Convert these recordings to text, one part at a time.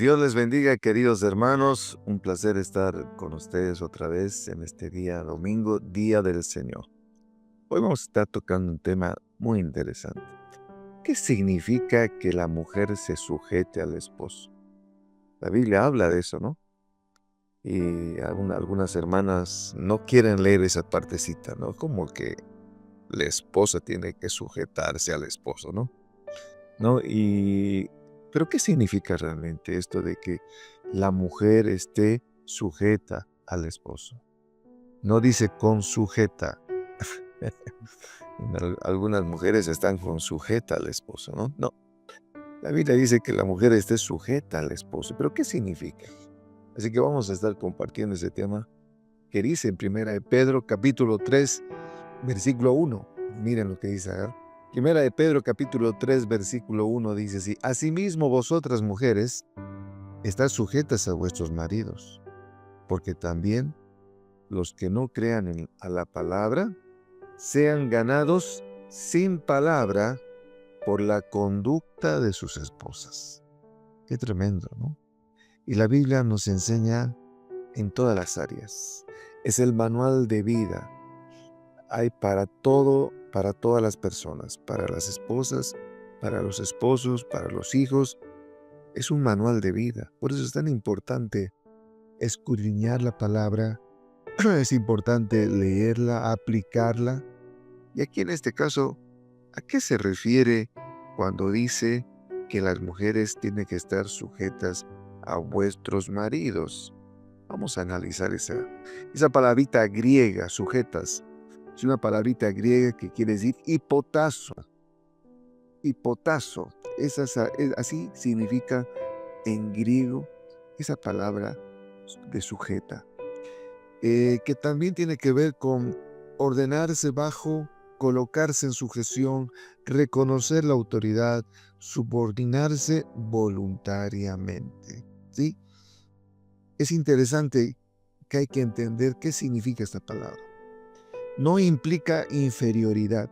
Dios les bendiga, queridos hermanos. Un placer estar con ustedes otra vez en este día domingo, Día del Señor. Hoy vamos a estar tocando un tema muy interesante. ¿Qué significa que la mujer se sujete al esposo? La Biblia habla de eso, ¿no? Y algunas hermanas no quieren leer esa partecita, ¿no? Como que la esposa tiene que sujetarse al esposo, ¿no? ¿No? Pero ¿qué significa realmente esto de que la mujer esté sujeta al esposo? No dice con sujeta. Algunas mujeres están con sujeta al esposo, ¿no? No. La Biblia dice que la mujer esté sujeta al esposo. ¿Pero qué significa? Así que vamos a estar compartiendo ese tema que dice en 1 Pedro capítulo 3, versículo 1. Miren lo que dice acá. 1 Pedro capítulo 3, versículo 1 dice así: Asimismo vosotras mujeres, estad sujetas a vuestros maridos, porque también los que no crean a la palabra sean ganados sin palabra por la conducta de sus esposas. Qué tremendo, ¿no? Y la Biblia nos enseña en todas las áreas. Es el manual de vida. Hay para todo, para todas las personas, para las esposas, para los esposos, para los hijos. Es un manual de vida. Por eso es tan importante escudriñar la palabra. Es importante leerla, aplicarla. Y aquí en este caso, ¿a qué se refiere cuando dice que las mujeres tienen que estar sujetas a vuestros maridos? Vamos a analizar esa palabrita griega, sujetas. Es una palabrita griega que quiere decir hipotazo. Hipotazo. Así significa en griego esa palabra de sujeta. Que también tiene que ver con ordenarse bajo, colocarse en sujeción, reconocer la autoridad, subordinarse voluntariamente. ¿Sí? Es interesante que hay que entender qué significa esta palabra. No implica inferioridad,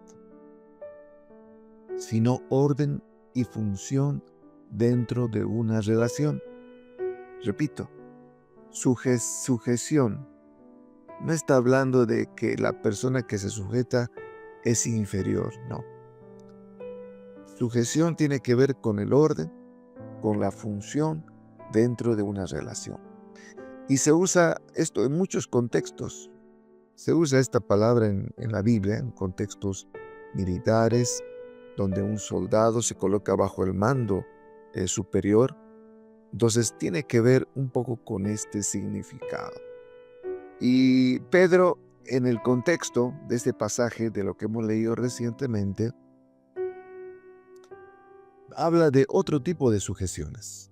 sino orden y función dentro de una relación. Repito, sujeción. No está hablando de que la persona que se sujeta es inferior, no. Sujeción tiene que ver con el orden, con la función dentro de una relación. Y se usa esto en muchos contextos. Se usa esta palabra en la Biblia, en contextos militares, donde un soldado se coloca bajo el mando superior. Entonces tiene que ver un poco con este significado. Y Pedro, en el contexto de este pasaje, de lo que hemos leído recientemente, habla de otro tipo de sujeciones.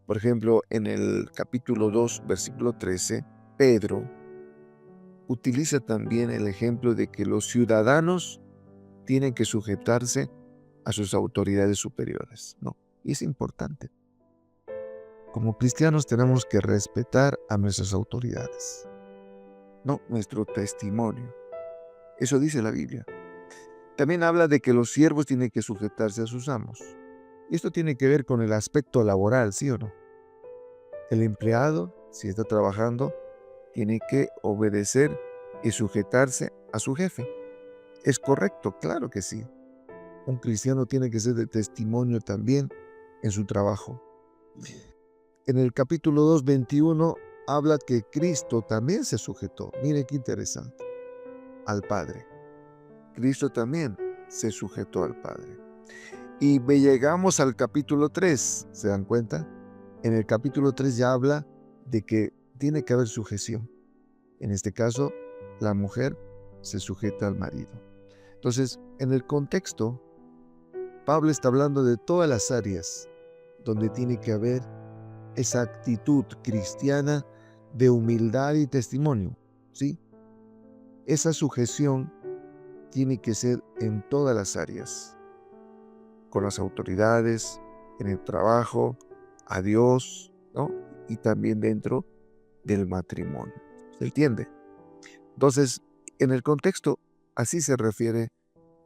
Por ejemplo, en el capítulo 2, versículo 13, Pedro utiliza también el ejemplo de que los ciudadanos tienen que sujetarse a sus autoridades superiores, ¿no? Y es importante. Como cristianos tenemos que respetar a nuestras autoridades, no nuestro testimonio. Eso dice la Biblia. También habla de que los siervos tienen que sujetarse a sus amos. Y esto tiene que ver con el aspecto laboral, ¿sí o no? El empleado, si está trabajando, tiene que obedecer y sujetarse a su jefe. ¿Es correcto? Claro que sí. Un cristiano tiene que ser de testimonio también en su trabajo. En el capítulo 2, 21, habla que Cristo también se sujetó. Miren qué interesante. Al Padre. Cristo también se sujetó al Padre. Y llegamos al capítulo 3, ¿se dan cuenta? En el capítulo 3 ya habla de que tiene que haber sujeción. En este caso, la mujer se sujeta al marido. Entonces, en el contexto, Pablo está hablando de todas las áreas donde tiene que haber esa actitud cristiana de humildad y testimonio, ¿sí? Esa sujeción tiene que ser en todas las áreas, con las autoridades, en el trabajo, a Dios, ¿no? Y también dentro del matrimonio. ¿Se entiende? Entonces, en el contexto, así se refiere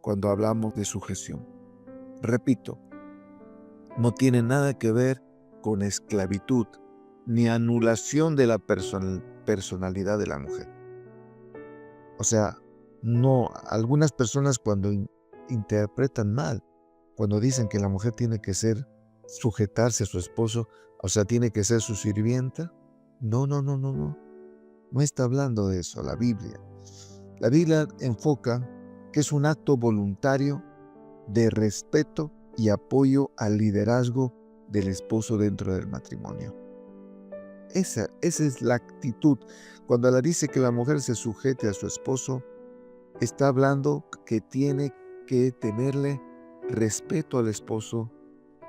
cuando hablamos de sujeción. Repito, no tiene nada que ver con esclavitud ni anulación de la personalidad de la mujer. O sea, no, algunas personas cuando interpretan mal, cuando dicen que la mujer tiene que sujetarse a su esposo, o sea, tiene que ser su sirvienta. No, no, no, no, no. No está hablando de eso la Biblia. La Biblia enfoca que es un acto voluntario de respeto y apoyo al liderazgo del esposo dentro del matrimonio. Esa es la actitud. Cuando la dice que la mujer se sujete a su esposo, está hablando que tiene que tenerle respeto al esposo,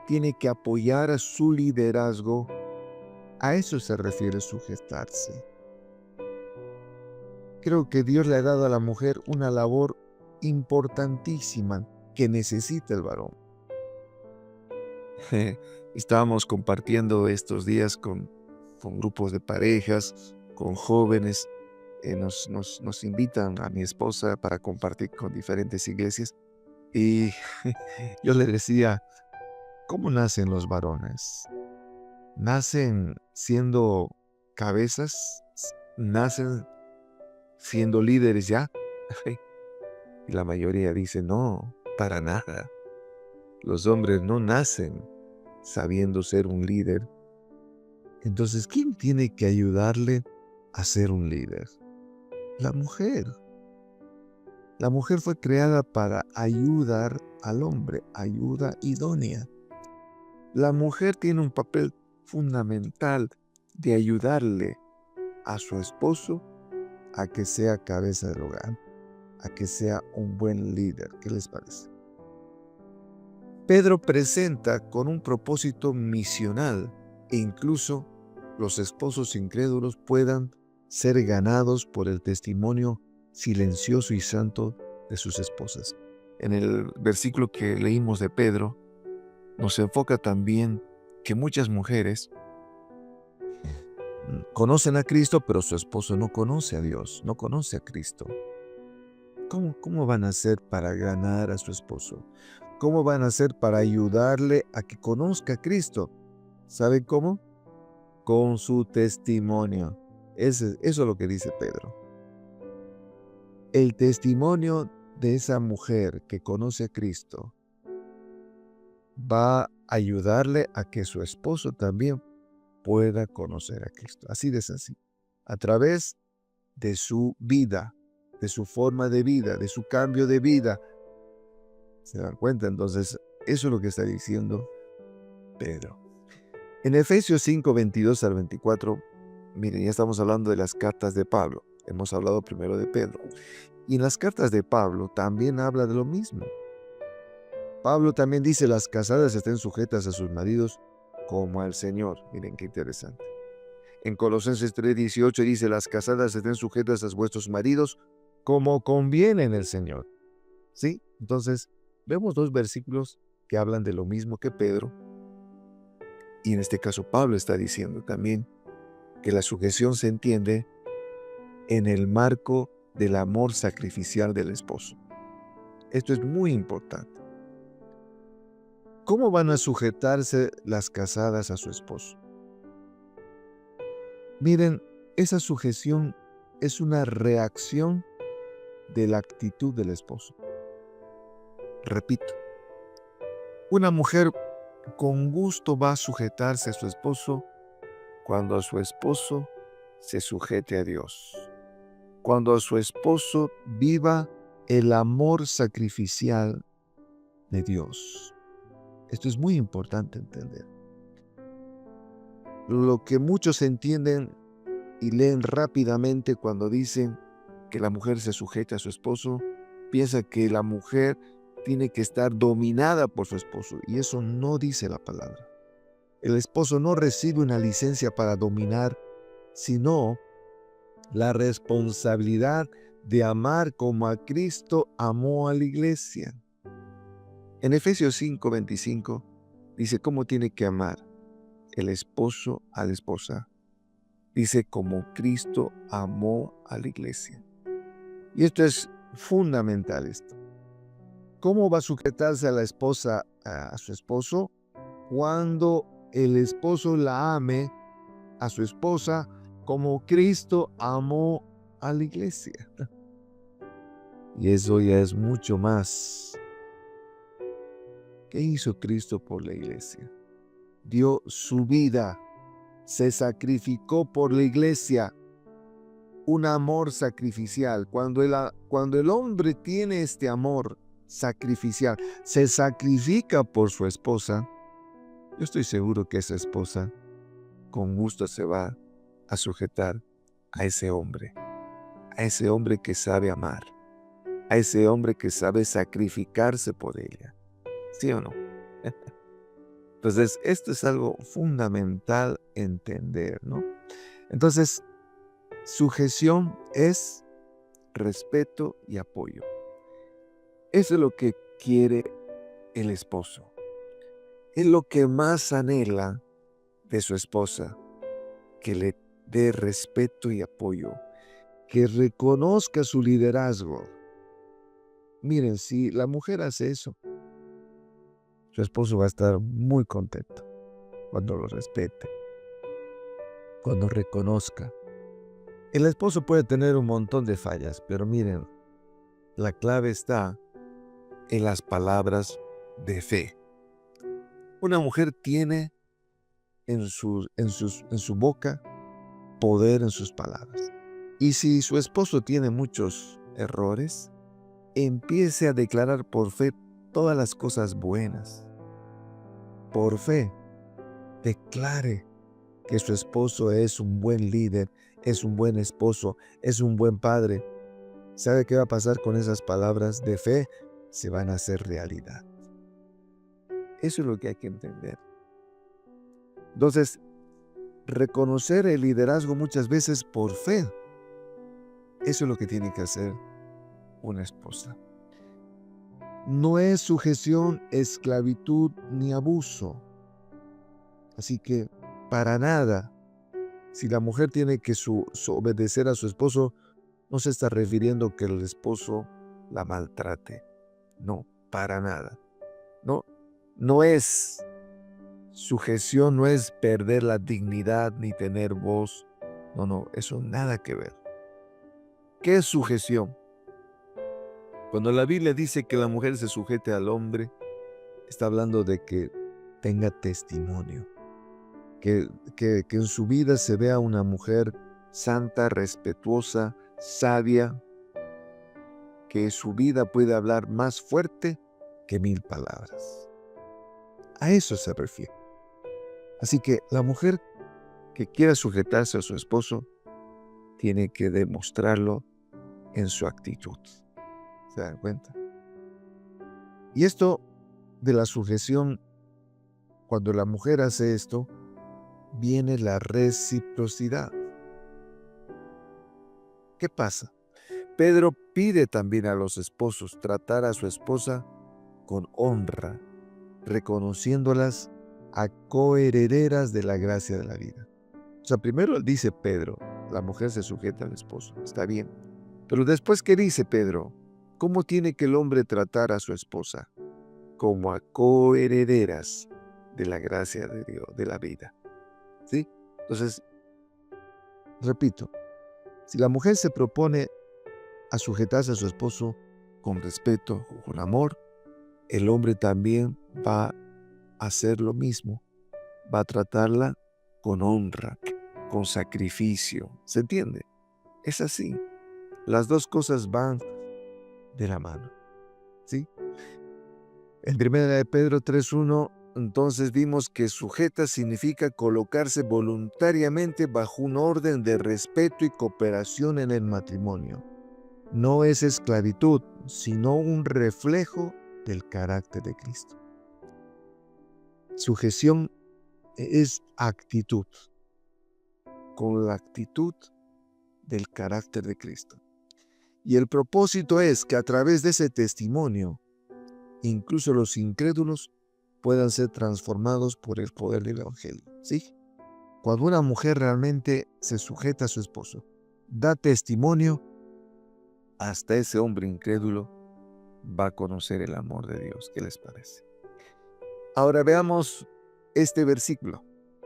tiene que apoyar a su liderazgo. A eso se refiere sujetarse. Creo que Dios le ha dado a la mujer una labor importantísima que necesita el varón. Estábamos compartiendo estos días con grupos de parejas, con jóvenes. Nos invitan a mi esposa para compartir con diferentes iglesias. Y yo le decía, ¿cómo nacen los varones? ¿Nacen siendo cabezas? ¿Nacen siendo líderes ya? Y la mayoría dice, no, para nada. Los hombres no nacen sabiendo ser un líder. Entonces, ¿quién tiene que ayudarle a ser un líder? La mujer. La mujer fue creada para ayudar al hombre, ayuda idónea. La mujer tiene un papel fundamental de ayudarle a su esposo a que sea cabeza del hogar, a que sea un buen líder. ¿Qué les parece? Pedro presenta con un propósito misional e incluso los esposos incrédulos puedan ser ganados por el testimonio silencioso y santo de sus esposas. En el versículo que leímos de Pedro, nos enfoca también que muchas mujeres conocen a Cristo, pero su esposo no conoce a Dios, no conoce a Cristo. ¿Cómo van a hacer para ganar a su esposo? ¿Cómo van a hacer para ayudarle a que conozca a Cristo? ¿Saben cómo? Con su testimonio. Eso es lo que dice Pedro. El testimonio de esa mujer que conoce a Cristo va a ayudarle a que su esposo también pueda conocer a Cristo. Así de sencillo. A través de su vida, de su forma de vida, de su cambio de vida. ¿Se dan cuenta? Entonces, eso es lo que está diciendo Pedro. En Efesios 5, 22 al 24, miren, ya estamos hablando de las cartas de Pablo. Hemos hablado primero de Pedro. Y en las cartas de Pablo también habla de lo mismo. Pablo también dice, las casadas estén sujetas a sus maridos como al Señor. Miren qué interesante. En Colosenses 3:18 dice, las casadas estén sujetas a vuestros maridos como conviene en el Señor. ¿Sí? Entonces, vemos dos versículos que hablan de lo mismo que Pedro. Y en este caso Pablo está diciendo también que la sujeción se entiende en el marco del amor sacrificial del esposo. Esto es muy importante. ¿Cómo van a sujetarse las casadas a su esposo? Miren, esa sujeción es una reacción de la actitud del esposo. Repito, una mujer con gusto va a sujetarse a su esposo cuando su esposo se sujete a Dios. Cuando su esposo viva el amor sacrificial de Dios. Esto es muy importante entender. Lo que muchos entienden y leen rápidamente cuando dicen que la mujer se sujeta a su esposo, piensa que la mujer tiene que estar dominada por su esposo, y eso no dice la palabra. El esposo no recibe una licencia para dominar, sino la responsabilidad de amar como a Cristo amó a la iglesia. En Efesios 5:25 dice cómo tiene que amar el esposo a la esposa. Dice como Cristo amó a la iglesia. Y esto es fundamental esto. ¿Cómo va a sujetarse a la esposa a su esposo? Cuando el esposo la ame a su esposa como Cristo amó a la iglesia. Y eso ya es mucho más. ¿Qué hizo Cristo por la iglesia? Dio su vida, se sacrificó por la iglesia, un amor sacrificial. Cuando el hombre tiene este amor sacrificial, se sacrifica por su esposa, yo estoy seguro que esa esposa con gusto se va a sujetar a ese hombre que sabe amar, a ese hombre que sabe sacrificarse por ella. ¿Sí o no? Entonces, esto es algo fundamental entender, ¿no? Entonces, sujeción es respeto y apoyo. Eso es lo que quiere el esposo. Es lo que más anhela de su esposa, que le dé respeto y apoyo, que reconozca su liderazgo. Miren, si la mujer hace eso, su esposo va a estar muy contento cuando lo respete, cuando reconozca. El esposo puede tener un montón de fallas, pero miren, la clave está en las palabras de fe. Una mujer tiene en su boca poder en sus palabras. Y si su esposo tiene muchos errores, empiece a declarar por fe todas las cosas buenas. Por fe, declare que su esposo es un buen líder, es un buen esposo, es un buen padre. ¿Sabe qué va a pasar con esas palabras de fe? Se van a hacer realidad. Eso es lo que hay que entender. Entonces, reconocer el liderazgo muchas veces por fe. Eso es lo que tiene que hacer una esposa. No es sujeción, esclavitud ni abuso. Así que, para nada, si la mujer tiene que obedecer a su esposo, no se está refiriendo que el esposo la maltrate. No, para nada. No es sujeción, no es perder la dignidad ni tener voz. No, eso nada que ver. ¿Qué es sujeción? Cuando la Biblia dice que la mujer se sujete al hombre, está hablando de que tenga testimonio, que en su vida se vea una mujer santa, respetuosa, sabia, que su vida puede hablar más fuerte que 1000 palabras. A eso se refiere. Así que la mujer que quiera sujetarse a su esposo tiene que demostrarlo en su actitud. ¿Se dan cuenta? Y esto de la sujeción, cuando la mujer hace esto, viene la reciprocidad. ¿Qué pasa? Pedro pide también a los esposos tratar a su esposa con honra, reconociéndolas a coherederas de la gracia de la vida. O sea, primero dice Pedro, la mujer se sujeta al esposo, está bien. Pero después, ¿qué dice Pedro? ¿Cómo tiene que el hombre tratar a su esposa? Como a coherederas de la gracia de Dios, de la vida. ¿Sí? Entonces, repito, si la mujer se propone a sujetarse a su esposo con respeto, con amor, el hombre también va a hacer lo mismo. Va a tratarla con honra, con sacrificio. ¿Se entiende? Es así. Las dos cosas van de la mano. ¿Sí? En 1 Pedro 3:1, entonces vimos que sujeta significa colocarse voluntariamente bajo un orden de respeto y cooperación en el matrimonio. No es esclavitud, sino un reflejo del carácter de Cristo. Sujeción es actitud, con la actitud del carácter de Cristo. Y el propósito es que a través de ese testimonio, incluso los incrédulos puedan ser transformados por el poder del Evangelio. ¿Sí? Cuando una mujer realmente se sujeta a su esposo, da testimonio, hasta ese hombre incrédulo va a conocer el amor de Dios. ¿Qué les parece? Ahora veamos este versículo,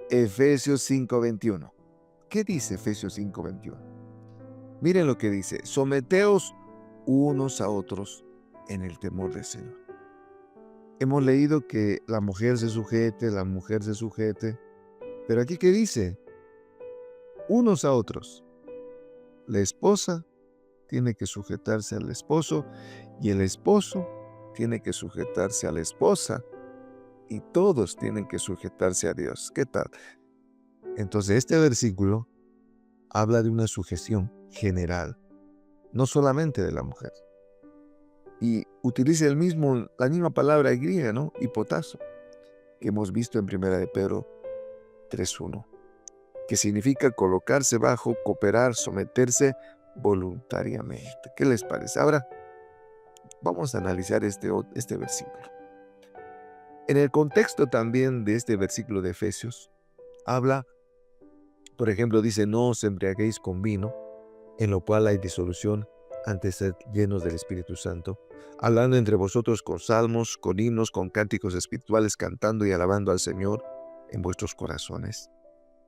Efesios 5:21. ¿Qué dice Efesios 5:21? Miren lo que dice: someteos unos a otros en el temor del Señor. Hemos leído que la mujer se sujete, pero aquí ¿qué dice? Unos a otros. La esposa tiene que sujetarse al esposo y el esposo tiene que sujetarse a la esposa y todos tienen que sujetarse a Dios. ¿Qué tal? Entonces este versículo habla de una sujeción general, no solamente de la mujer. Y utiliza la misma palabra griega, ¿no? Hipotazo, que hemos visto en 1 de Pedro 3:1, que significa colocarse bajo, cooperar, someterse voluntariamente. ¿Qué les parece? Ahora vamos a analizar este versículo. En el contexto también de este versículo de Efesios, habla, por ejemplo, dice: no os embriaguéis con vino, en lo cual hay disolución, antes de ser llenos del Espíritu Santo, hablando entre vosotros con salmos, con himnos, con cánticos espirituales, cantando y alabando al Señor en vuestros corazones,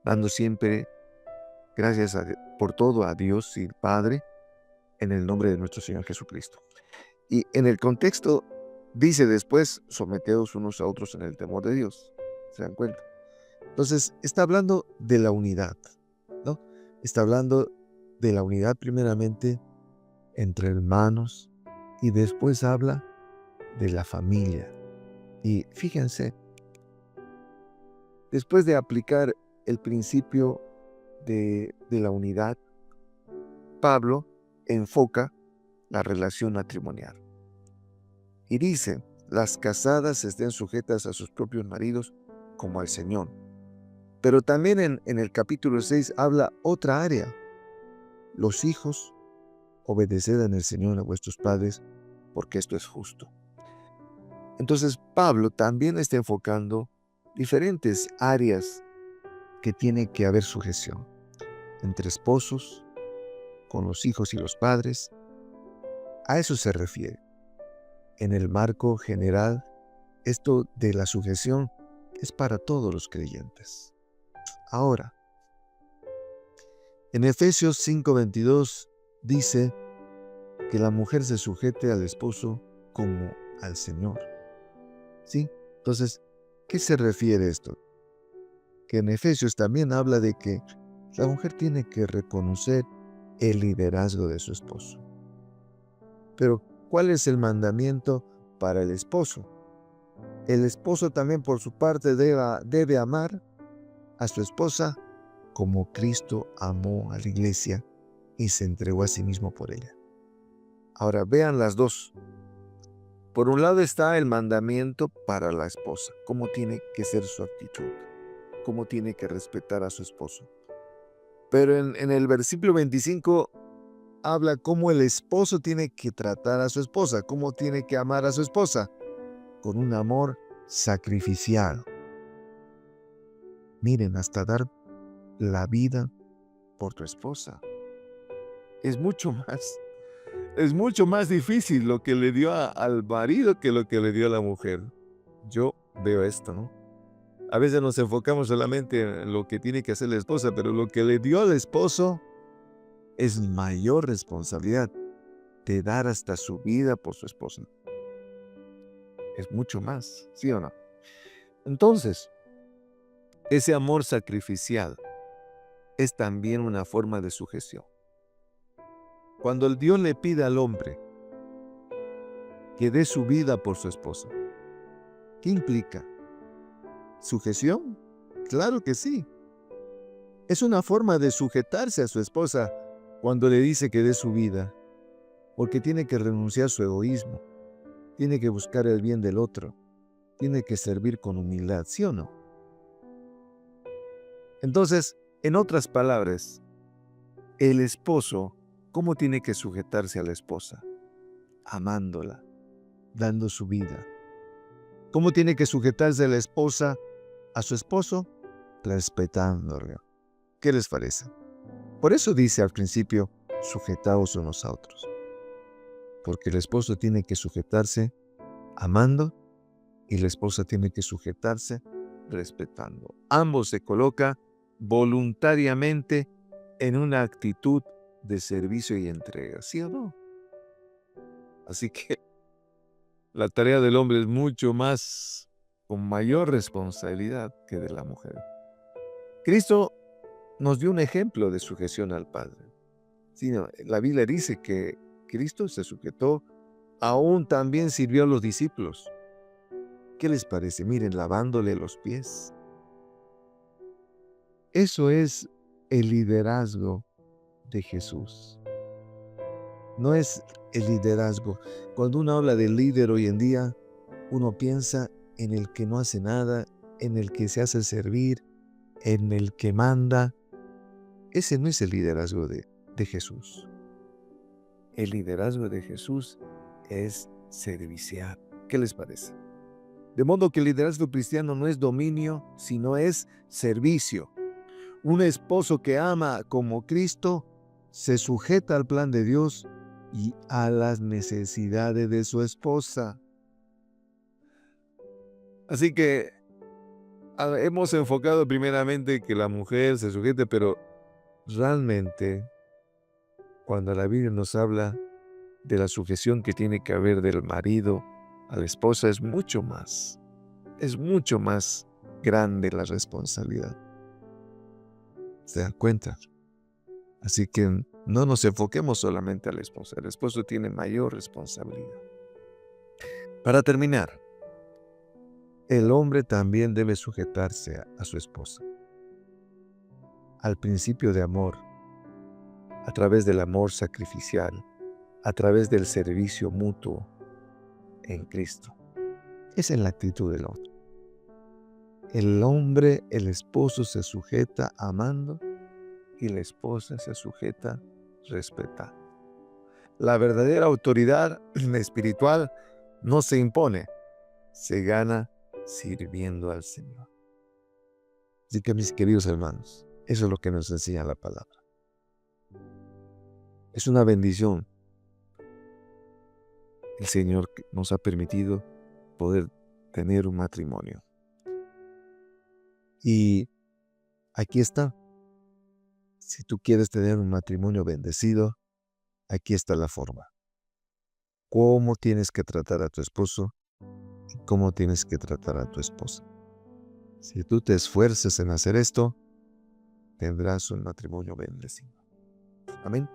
dando siempre gracias por todo a Dios y Padre, en el nombre de nuestro Señor Jesucristo. Y en el contexto dice después: someteos unos a otros en el temor de Dios. ¿Se dan cuenta? Entonces está hablando de la unidad, ¿no? Está hablando de la unidad primeramente entre hermanos y después habla de la familia. Y fíjense, después de aplicar el principio de la unidad, Pablo enfoca la relación matrimonial. Y dice: las casadas estén sujetas a sus propios maridos como al Señor. Pero también en el capítulo 6 habla otra área. Los hijos, obedeced en el Señor a vuestros padres, porque esto es justo. Entonces Pablo también está enfocando diferentes áreas que tiene que haber sujeción entre esposos, con los hijos y los padres. A eso se refiere. En el marco general, esto de la sujeción es para todos los creyentes. Ahora, en Efesios 5:22 dice que la mujer se sujete al esposo como al Señor. ¿Sí? Entonces, ¿qué se refiere esto? Que en Efesios también habla de que la mujer tiene que reconocer el liderazgo de su esposo. Pero, ¿cuál es el mandamiento para el esposo? El esposo también por su parte debe amar a su esposa como Cristo amó a la iglesia y se entregó a sí mismo por ella. Ahora vean las dos. Por un lado está el mandamiento para la esposa, cómo tiene que ser su actitud, cómo tiene que respetar a su esposo. Pero en el versículo 25 habla cómo el esposo tiene que tratar a su esposa, cómo tiene que amar a su esposa, con un amor sacrificial. Miren, hasta dar la vida por tu esposa. Es mucho más difícil lo que le dio al marido que lo que le dio a la mujer. Yo veo esto, ¿no? A veces nos enfocamos solamente en lo que tiene que hacer la esposa, pero lo que le dio al esposo es mayor responsabilidad de dar hasta su vida por su esposa. Es mucho más, ¿sí o no? Entonces, ese amor sacrificial es también una forma de sujeción. Cuando el Dios le pide al hombre que dé su vida por su esposa, ¿qué implica? ¿Sujeción? Claro que sí. Es una forma de sujetarse a su esposa cuando le dice que dé su vida, porque tiene que renunciar a su egoísmo, tiene que buscar el bien del otro, tiene que servir con humildad, ¿sí o no? Entonces, en otras palabras, el esposo, ¿cómo tiene que sujetarse a la esposa? Amándola, dando su vida. ¿Cómo tiene que sujetarse la esposa a su esposo? Respetándolo. ¿Qué les parece? Por eso dice al principio: sujetaos unos a otros. Porque el esposo tiene que sujetarse amando y la esposa tiene que sujetarse respetando. Ambos se colocan voluntariamente en una actitud de servicio y entrega, ¿sí o no? Así que la tarea del hombre es mucho más, con mayor responsabilidad que de la mujer. Cristo nos dio un ejemplo de sujeción al Padre. Sí, no, la Biblia dice que Cristo se sujetó, aún también sirvió a los discípulos. ¿Qué les parece? Miren, lavándole los pies. Eso es el liderazgo de Jesús. No es el liderazgo. Cuando uno habla de líder hoy en día, uno piensa en el que no hace nada, en el que se hace servir, en el que manda. Ese no es el liderazgo de Jesús. El liderazgo de Jesús es servicial. ¿Qué les parece? De modo que el liderazgo cristiano no es dominio, sino es servicio. Un esposo que ama como Cristo se sujeta al plan de Dios y a las necesidades de su esposa. Así que hemos enfocado primeramente que la mujer se sujete, pero realmente cuando la Biblia nos habla de la sujeción que tiene que haber del marido a la esposa, es mucho más grande la responsabilidad. ¿Se dan cuenta? Así que no nos enfoquemos solamente a la esposa. El esposo tiene mayor responsabilidad. Para terminar, el hombre también debe sujetarse a su esposa. Al principio de amor, a través del amor sacrificial, a través del servicio mutuo en Cristo. Esa es la actitud del hombre. El hombre, el esposo se sujeta amando y la esposa se sujeta respetando. La verdadera autoridad espiritual no se impone, se gana sirviendo al Señor. Así que, mis queridos hermanos, eso es lo que nos enseña la palabra. Es una bendición. El Señor nos ha permitido poder tener un matrimonio. Y aquí está. Si tú quieres tener un matrimonio bendecido, aquí está la forma. Cómo tienes que tratar a tu esposo y cómo tienes que tratar a tu esposa. Si tú te esfuerzas en hacer esto, tendrás un matrimonio bendecido. Amén.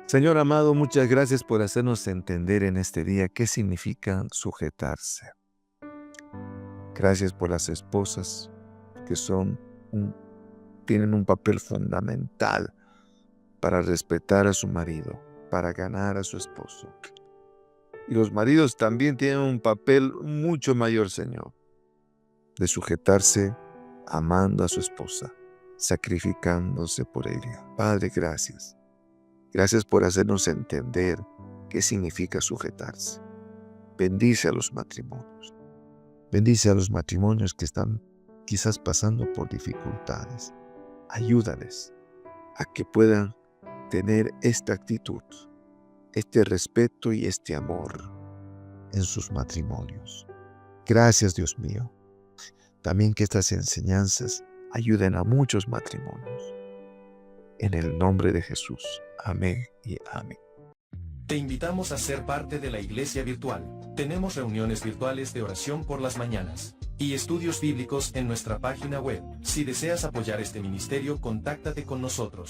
Señor amado, muchas gracias por hacernos entender en este día qué significa sujetarse. Gracias por las esposas que tienen un papel fundamental para respetar a su marido, para ganar a su esposo. Y los maridos también tienen un papel mucho mayor, Señor, de sujetarse amando a su esposa, sacrificándose por ella. Padre, gracias. Gracias por hacernos entender qué significa sujetarse. Bendice a los matrimonios. Bendice a los matrimonios que están quizás pasando por dificultades. Ayúdales a que puedan tener esta actitud, este respeto y este amor en sus matrimonios. Gracias, Dios mío. También que estas enseñanzas ayuden a muchos matrimonios. En el nombre de Jesús. Amén y amén. Te invitamos a ser parte de la iglesia virtual. Tenemos reuniones virtuales de oración por las mañanas y estudios bíblicos en nuestra página web. Si deseas apoyar este ministerio, contáctate con nosotros.